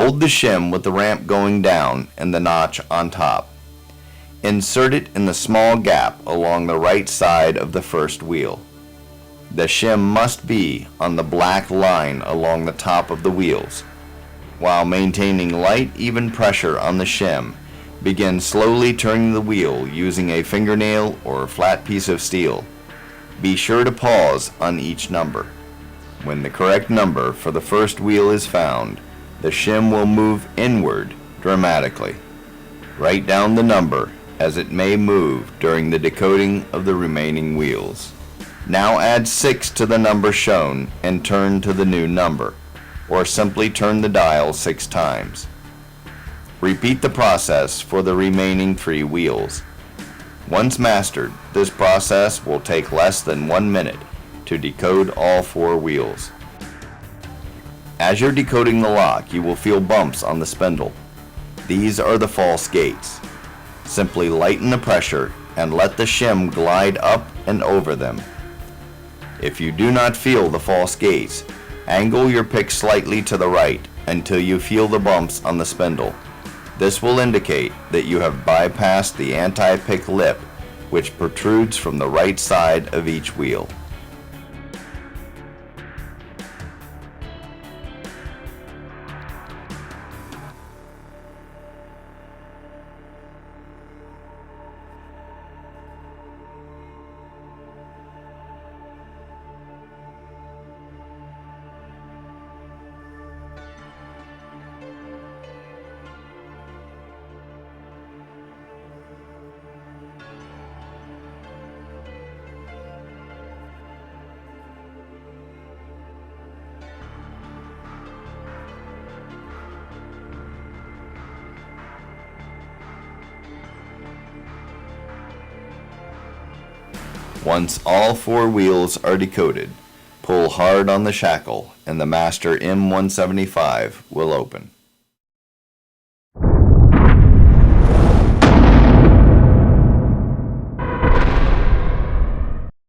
Hold the shim with the ramp going down and the notch on top. Insert it in the small gap along the right side of the first wheel. The shim must be on the black line along the top of the wheels. While maintaining light, even pressure on the shim, begin slowly turning the wheel using a fingernail or a flat piece of steel. Be sure to pause on each number. When the correct number for the first wheel is found, the shim will move inward dramatically. Write down the number as it may move during the decoding of the remaining wheels. Now add 6 to the number shown and turn to the new number, or simply turn the dial 6 times. Repeat the process for the remaining 3 wheels. Once mastered, this process will take less than 1 minute to decode all 4 wheels. As you're decoding the lock, you will feel bumps on the spindle. These are the false gates. Simply lighten the pressure and let the shim glide up and over them. If you do not feel the false gates, angle your pick slightly to the right until you feel the bumps on the spindle. This will indicate that you have bypassed the anti-pick lip, which protrudes from the right side of each wheel. Once all 4 wheels are decoded, pull hard on the shackle and the Master M175 will open.